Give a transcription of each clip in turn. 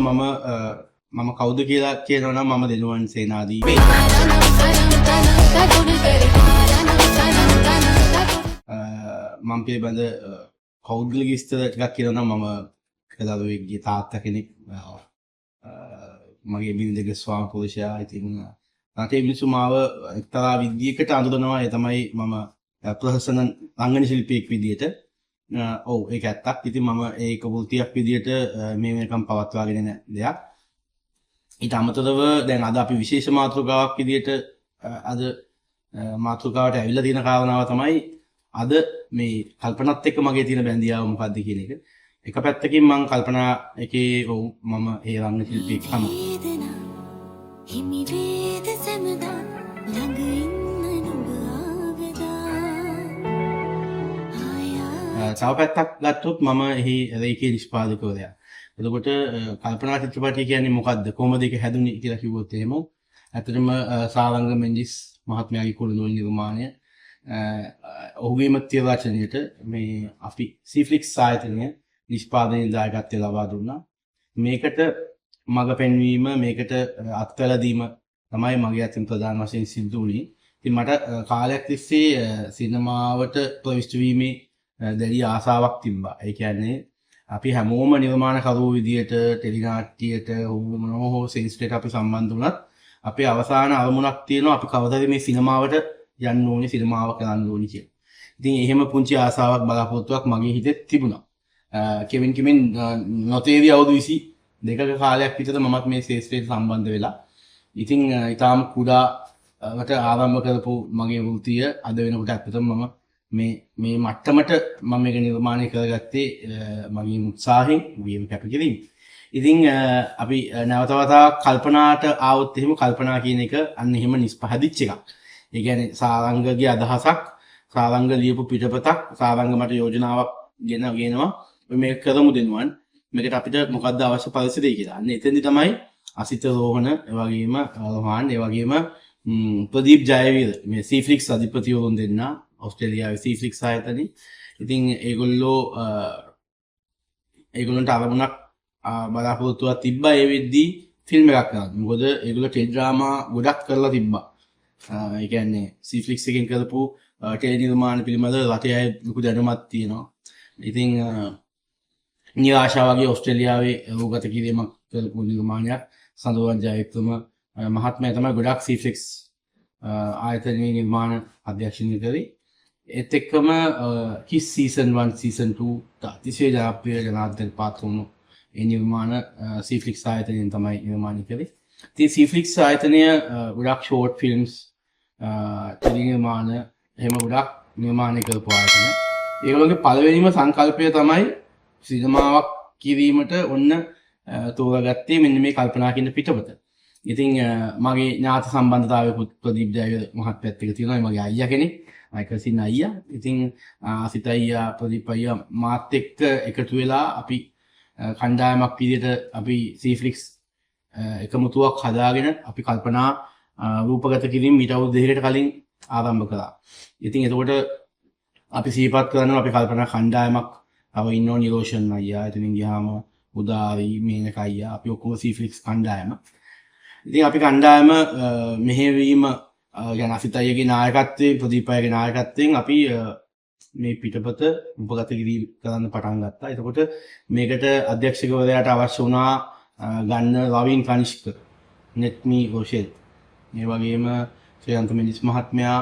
මම කවුද කියලා කියනවා නම් මම දෙනුවන් සේනාදී මම පිළිබඳ පෞද්ගලික විස්තර ටිකක් කියනවා නම් මම කලාවෙක්ගේ තාත්තා කෙනෙක් මගේ බිරිඳගේ ස්වාමි පුරුෂයා. ඉතින් රටේ මිනිස්සු මාව එක්තරා විදියකට අඳුරනවා. ඒ තමයි මම ප්‍රහසන රංගන ශිල්පියෙක් විදියට. ඔව් ඒක ඇත්තක්. ඉතින් මම ඒක වෘත්තියක් විදියට මේ වෙනකම් පවත්වාගෙන යන දෙයක්. ඊට අමතරව දැන් අද අපි විශේෂ මාතෘකාවක් විදියට අද මාතෘකාවට ඇවිල්ලා තියෙන කාරණාව තමයි අද මේ කල්පනාත් එක්ක මගේ තියෙන බැඳියාව මොකක්ද කියන එක. එක පැත්තකින් මම කල්පනා එකේ ඔව් මම ඒ රංගන ශිල්පියෙක් තමයි. තව පැත්තක් ගත්තොත් මම එහි රේඛීය නිෂ්පාදකවරයා. එතකොට කල්පනා චිත්‍රපටය කියන්නේ මොකද්ද? කොහොමද ඒක හැදුනේ කියලා කිව්වොත් එහෙම ඇත්තටම සාරංග මෙන්ඩිස් මහත්මයාගේ කුළුණුවල නිර්මාණය ඔහුගේම තිරරචනයට මේ අපි සීෆ්ලික්ස් ආයතනය නිෂ්පාදනයේ දායකත්වය ලබා දුන්නා. මේකට මඟ පෙන්වීම මේකට අත්වැල දීම තමයි මගේ අතින් ප්‍රධාන වශයෙන් සිද්ධ වුණේ. ඉතින් මට කාලයක් තිස්සේ සිනමාවට ප්‍රවිෂ්ඨ වීමේ දැඩි ආසාවක් තිබ්බා. ඒ කියන්නේ අපි හැමෝම නිර්මාණකරුවෝ විදියට ටෙලිනාට්‍යයට මොනවා හෝ සෙන්ස්ටේට අපි සම්බන්ධ වුණත් අපේ අවසාන අරමුණක් තියෙනවා අපි කවදාද මේ සිනමාවට යන්න ඕනේ සිනමාව කරන්න ඕනේ කියලා. ඉතින් එහෙම පුංචි ආසාවක් බලාපොරොත්තුවක් මගේ හිතේ තිබුණා. කෙවින් නොතේරි අවුරුදු 22ක කාලයක් විතර මමත් මේ ශාස්ත්‍රයට සම්බන්ධ වෙලා. ඉතින් ඊටාම කුඩාවට ආරම්භ කරපු මගේ වෘත්තිය අද වෙනකොට ඇත්තටම මම මේ මට්ටමට මම මේක නිර්මාණය කරගත්තේ මගේ උත්සාහයෙන් මගේ කැපකිරීම. ඉතින් අපි නැවත වතාවක් කල්පනාට ආවොත් එහෙම කල්පනා කියන එක අන්න එහෙම නිස්පහදිච්ච එකක්. ඒ කියන්නේ සාරංගගේ අදහසක් සාරංග ලියපු පිටපතක් සාරංග මට යෝජනාවක් ගෙනවා මේක කරමු දෙනුවන් මේකට අපිට මොකද්ද අවශ්‍ය පරිසරය කියලා. අන්න එතෙන්දි තමයි අසිත රෝහණ ඒ වගේම රෝහන් ඒ වගේම ප්‍රදීප් ජයවීර මේ සීෆ්ලික්ස් අධිපතිවරුන් දෙන්නා ඔස්ට්‍රේලියාවේ සීෆ්ලික්ස් ආයතනයේ. ඉතින් ඒගොල්ලන්ට අරමුණක් බලාපොරොත්තුවක් තිබ්බා ඒ වෙද්දී ෆිල්ම් එකක් කරන්න. මොකද ඒගොල්ලෝ ටෙලිඩ්‍රාමා ගොඩක් කරලා තිබ්බා. ඒ කියන්නේ සීෆ්ලික්ස් එකෙන් කරපු ටෙලි නිර්මාණ පිළිබඳව රටේ අය ලොකු දැනුමක් තියෙනවා. ඉතින් නිරාශා වගේ ඔස්ට්‍රේලියාවේ රූගත කිරීමක් කරපු නිර්මාණයක් සඳුවන් ජයවික්‍රම මහත්මයා තමයි ගොඩක් සීෆ්ලික්ස් ආයතනයේ නිර්මාණ අධ්‍යක්ෂණය කරේ. ඒත් එක්කම කිස් සීසන් 1 සීසන් 2 අතිශය ජනප්‍රිය ජනාධිපති පාත්‍ර වුණු ඒ නිර්මාණ සීෆ්ලික්ස් ආයතනයෙන් තමයි නිර්මාණය කළේ. ඉතින් සීෆ්ලික්ස් ආයතනය ගොඩක් ෂෝට් ෆිල්ම්ස් ටෙලි නිර්මාණ එහෙම ගොඩක් නිර්මාණය කරපු ආයතන. ඒගොල්ලෝගේ පළවෙනිම සංකල්පය තමයි සිනමාවක් කිරීමට ඔන්න තෝරාගත්තේ මෙන්න මේ කල්පනා කියන පිටපත. ඉතින් මගේ ඥාති සම්බන්ධතාවයකුත් ප්‍රදීප් ජයවීර මහත්මයාත් එක්ක තියෙනවා. මගේ අයියා කෙනෙක්. අයිකසින් අයියා. ඉතින් අසිත අයියා ප්‍රදීප් අයියා මාත් එක්ක එකතු වෙලා අපි කණ්ඩායමක් විදිහට අපි සීෆ්ලික්ස් එකමුතුවක් හදාගෙන අපි කල්පනා රූපගත කිරීම ඊට අවුරුදු දෙකකට කලින් ආරම්භ කළා. ඉතින් එතකොට අපි සිහිපත් කරනවා අපි කල්පනා කණ්ඩායමක් අව ඉන්නෝ නිරෝෂන් අයියා. එතනින් ගියාම උදාරි මේනක අයියා අපි ඔක්කොම සීෆ්ලික්ස් කණ්ඩායම. ඉතින් අපි කණ්ඩායම මෙහෙවීම ගැන අසිත අයියාගේ නායකත්වයෙන් ප්‍රදීප් අයියාගේ නායකත්වයෙන් අපි මේ පිටපත උපගත කිරීම කරන්න පටන් ගත්තා. එතකොට මේකට අධ්‍යක්ෂකවරයාට අවශ්‍ය වුණා ගන්න රවින් කනිෂ්ක, නෙත්මි රොෂෙල්, මේ වගේම ශ්‍රේයන්ත මෙන්ඩිස් මහත්මයා,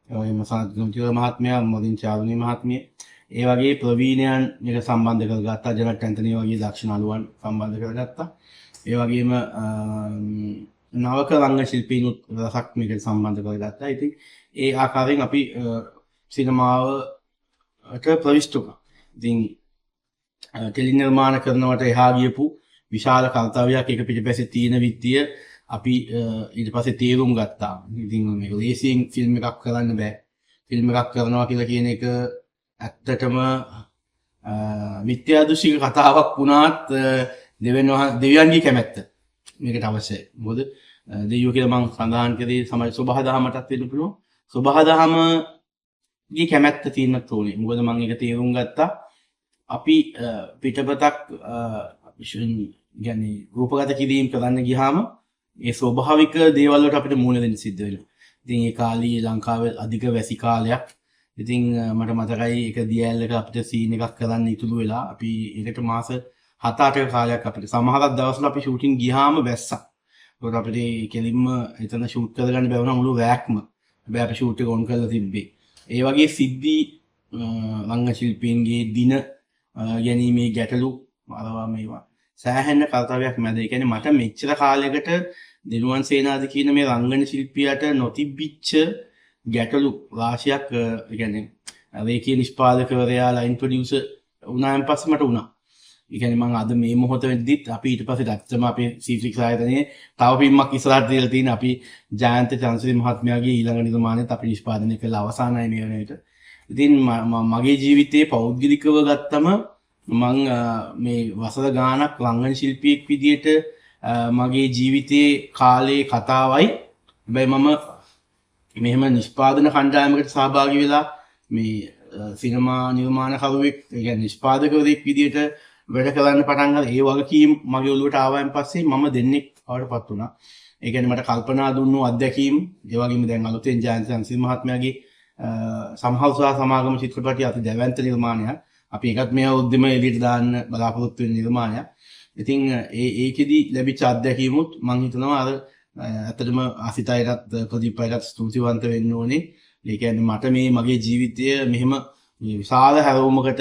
ඒ වගේම සනත් මහත්මයා, මොදින් චාරුණී මහත්මිය, ඒ වගේ ප්‍රවීණයන් මේක සම්බන්ධ කරගත්තා. ජනට් ඇන්තනි වගේ දක්ෂ නළුවන් සම්බන්ධ කරගත්තා. ඒ වගේම නවක රංගන ශිල්පීනුත් රසක් මේකට සම්බන්ධ කරගත්තා. ඉතින් ඒ ආකාරයෙන් අපි සිනමාවට ප්‍රවිෂ්ඨ වුණා. ඉතින් ටෙලි නිර්මාණ කරනවට එහා ගියපු විශාල කර්තව්‍යයක් එක පිටිපස්සේ තියෙන විත්තිය අපි ඊට පස්සේ තේරුම් ගත්තා. ඉතින් මේක ලේසියෙන් ෆිල්ම් එකක් කරන්න බෑ. ෆිල්ම් එකක් කරනවා කියලා කියන එක ඇත්තටම මිත්‍යාදෘෂ්ටික කතාවක් වුණාත් දෙවියන්ගේ කැමැත්ත මේකට අවශ්‍යයි. මොකද දෙවියෝ කියලා මම සඳහන් කරේ සමාජ සබහා දහමටත් වෙන්න පුළුවන්. සබහා දහමගේ කැමැත්ත තියෙන්නත් ඕනේ. මොකද මම ඒක තේරුම් ගත්තා. අපි පිටපතක් ගැන රූපගත කිරීම කරන්න ගියාම ඒ ස්වභාවික දේවල් වලට අපිට මුහුණ දෙන්න සිද්ධ වෙනවා. ඉතින් ඒ කාලේ ලංකාවේ අධික වැසි කාලයක්. ඉතින් මට මතකයි එක දියැලක අපිට සීන් එකක් කරන්න ඉතුරු වෙලා අපි ඒකට මාස 7-8ක කාලයක් අපිට සමහරක් දවස්වල අපි ෂූටින් ගියාම වැස්සා. ඒකට අපිට කෙලින්ම එතන ෂූට් කරගන්න බැවුණා මුළු රැක්ම. හැබැයි අපි ෂූට් එක ඔන් කරලා තිබ්බේ. ඒ වගේ සිද්ධි රංග ශිල්පීන්ගේ දින ගැනීමේ ගැටලු අරවා මේවා සෑහෙන කල්තාවයක් මැද. ඒ කියන්නේ මට මෙච්චර කාලයකට දිනුවන් සේනාද කියන මේ රංගන ශිල්පියාට නොතිබිච්ච ගැටලු රාශියක් ඒ කියන්නේ රේඛීය නිෂ්පාදකවරයා ලයින් ප්‍රොඩියුසර් වුණාන් පස්සේ මට වුණා. ඒ කියන්නේ මම අද මේ මොහොත වෙද්දිත් අපි ඊට පස්සේ ඇත්තම අපේ C-Flix ආයතනයේ තව පින්මක් ඉස්සරහට තියලා තියෙන අපි ජයන්ත චන්ද්‍රසිරි මහත්මයාගේ ඊළඟ නිර්මාණයත් අපි නිෂ්පාදනය කළ අවසානයි මේ වෙන විට. ඉතින් මගේ ජීවිතයේ පෞද්ගලිකව ගත්තම මං මේ වසර ගානක් රංගන ශිල්පියෙක් විදියට මගේ ජීවිතයේ කාලේ කතාවයි. හැබැයි මම මෙහෙම නිෂ්පාදන කණ්ඩායමකට සහභාගී වෙලා මේ සිනමා නිර්මාණකරුවෙක් ඒ කියන්නේ නිෂ්පාදකවරයෙක් විදියට වැඩ කරන්න පටන් ගත්තා. ඒ වගකීම් මගේ ඔළුවට ආවයින් පස්සේ මම දෙන්නෙක් වඩපත් වුණා. ඒ කියන්නේ මට කල්පනා දුන්නු අත්දැකීම් ඒ වගේම දැන් අලුතෙන් ජයන්ත චන්ද්‍රසිරි මහත්මයාගේ සමහල්සා සමාගම චිත්‍රපටය අති දැවැන්ත නිර්මාණයක්. අපි එකත් මේ උද්දම එළියට දාන්න බලාපොරොත්තු වෙන නිර්මාණයක්. ඉතින් ඒකෙදි ලැබිච්ච අත්දැකීමුත් මම හිතනවා අර ඇත්තටම අසිතයටත් ප්‍රදීපයටත් ස්තුතිවන්ත වෙන්න ඕනේ. ඒ කියන්නේ මට මේ මගේ ජීවිතය මෙහෙම විශාල හැරවුමකට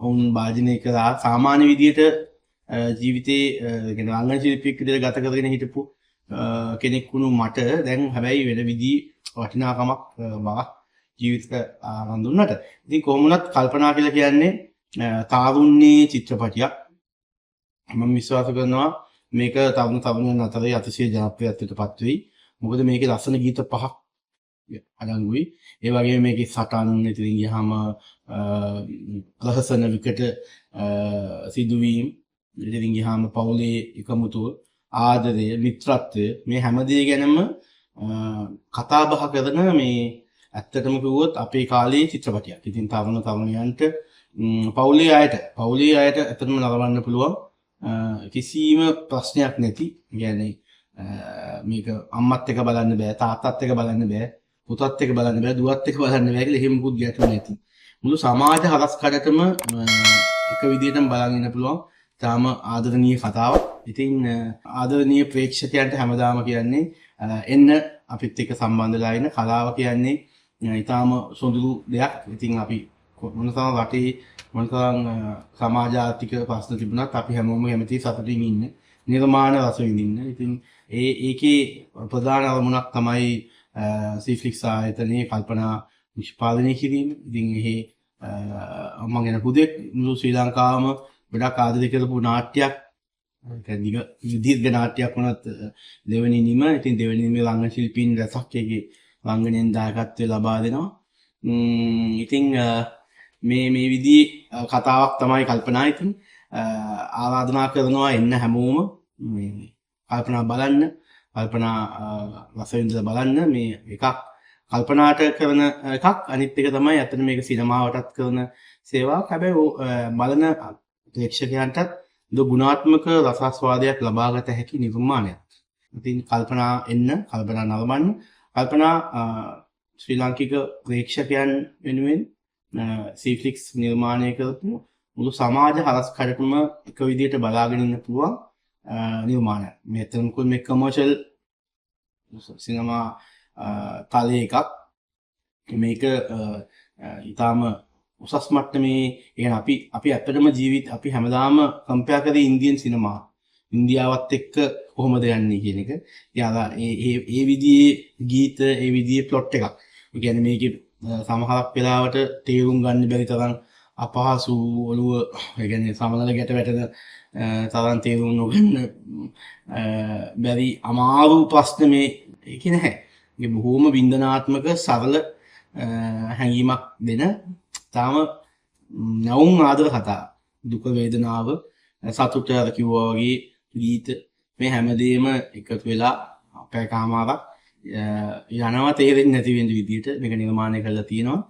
වුන් භාජනය කරලා සාමාන්‍ය විදියට ජීවිතේ කියන්නේ රංගන ශිල්පියෙක් විදියට ගත කරගෙන හිටපු කෙනෙක් වුණු මට දැන් හැබැයි වෙන විදිහේ වටිනාකමක් බවක් ජීවිතක ආරම්භ දුන්නට. ඉතින් කොහොම වුණත් කල්පනා කියලා කියන්නේ තාරුණ්‍යයේ චිත්‍රපටියක්. මම විශ්වාස කරනවා මේක තරුණයන් අතරේ අතිශය ජනප්‍රියත්වයට පත් වෙයි. මොකද මේකේ ලස්සන ගීත පහක් අඩංගුයි. ඒ වගේම මේකේ සටන් ඉතින් ගියාම ප්‍රහසන විකට සිදුවීම් ඉතින් ගියාම පවුලේ එකමුතුව ආදරය මිත්‍රත්වය මේ හැමදේ ගැනම කතා බහ කරන මේ ඇත්තටම කිව්වොත් අපේ කාලේ චිත්‍රපටයක්. ඉතින් තරුණයන්ට පවුලේ අයට ඇත්තටම නරඹන්න පුළුවන් කිසිම ප්‍රශ්නයක් නැති. කියන්නේ මේක අම්මත් එක බලන්න බෑ, තාත්තත් එක බලන්න බෑ, පුතත් එක බලන්න බෑ, දුවත් එක බලන්න බෑ කියලා එහෙම මුකුත් ගැටුම් නැති. මුළු සමාජ හරස් කඩටම එක විදිහටම බලන් ඉන්න පුළුවන්. තාම ආදරණීය කතාවක්. ඉතින් ආදරණීය ප්‍රේක්ෂකයන්ට හැමදාම කියන්නේ එන්න අපිත් එක්ක සම්බන්ධලා ඉන්න. කලාව කියන්නේ ඊටාම සොඳුරු දෙයක්. ඉතින් අපි මොනතරම් රටේ මොනතරම් සමාජාර්ථික ප්‍රශ්න තිබුණත් අපි හැමෝම කැමති සතුටින් ඉන්න, නිර්මාණ රස විඳින්න. ඉතින් ඒකේ ප්‍රධාන අරමුණක් තමයි C-Flix ආයතනයේ කල්පනා නිෂ්පාදනය කිරීම. ඉතින් එහි මම ගැන හුදෙක් මුළු ශ්‍රී ලංකාවම ගොඩක් ආදරය කරපු නාට්‍යයක්. දීර්ඝ නාට්‍යයක් වුණත් දෙවෙනි නිම. ඉතින් දෙවෙනි නිමේ රංගන ශිල්පීන් රසක් එකේ රංගනයෙන් දායකත්වය ලබා දෙනවා. ඉතින් මේ විදිහේ කතාවක් තමයි කල්පනා. ඉතින් ආරාධනා කරනවා එන්න හැමෝම මේ කල්පනා බලන්න, කල්පනා රස විඳලා බලන්න. මේ එකක් කල්පනාට කරන එකක්, අනිත් එක තමයි අතන මේක සිනමාවටත් කරන සේවාවක්. හැබැයි බලන ප්‍රේක්ෂකයන්ටත් ගුණාත්මක රසාස්වාදයක් ලබාගත හැකි නිර්මාණයක්. ඉතින් කල්පනා එන්න, කල්පනා නරඹන්න, කල්පනා ශ්‍රී ලාංකික ප්‍රේක්ෂකයන් වෙනුවෙන් C-Flix නිර්මාණය කරපු මුළු සමාජ හරස් කඩටම එක විදිහට බලාගෙන ඉන්න පුළුවන් නිර්මාණයක්. මෙතන මොකද මේ කමර්ෂල් සිනමා තලයේ එකක්. මේක ඊටාම උසස් මට්ටමේ يعني අපි ඇත්තටම අපි හැමදාම කම්පෙයාර් කරේ ඉන්දියන් සිනමා. ඉන්දියාවත් එක්ක කොහොමද යන්නේ කියන එක. යාලා ඒ විදිහේ ගීත, ඒ විදිහේ ප්ලොට් එකක්. ඒ කියන්නේ මේකේ සමහරක් වෙලාවට තේරුම් ගන්න බැරි තරම් අපහසු ඔළුව ඒ කියන්නේ සමනල ගැට වැටෙන තරම් තේරුම් නොගන්න බැරි අමාරු ප්‍රශ්න මේක නැහැ. මේ බොහොම වින්දනාත්මක සරල හැඟීමක් දෙන තාම නැවුම් ආදර කතා. දුක වේදනාව සතුට අර කිව්වා වගේ ගීත මේ හැමදේම එකතු වෙලා අපේ කාමාවක් යනවා තේරෙන්නේ නැති වෙන විදිහට මේක නිර්මාණය කරලා තියෙනවා.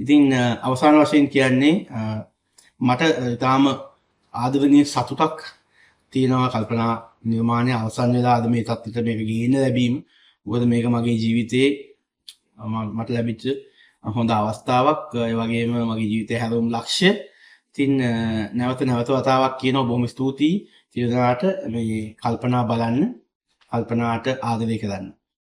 ඉතින් අවසාන වශයෙන් කියන්නේ මට ඉතාම ආදරණීය සතුටක් තියෙනවා කල්පනා නිර්මාණය අවසන් වෙලා අද මේ තත්ත්වයට මේක ගේන්න ලැබීම. මොකද මේක මගේ ජීවිතේ මට ලැබිච්ච හොඳ අවස්ථාවක්. ඒ වගේම මගේ ජීවිතේ හැරවුම් ලක්ෂ්‍ය. ඉතින් නැවත වතාවක් කියනවා බොහොම ස්තුතියි තිරදනාට මේ කල්පනා බලන්න, කල්පනාට ආදරය කරන්න.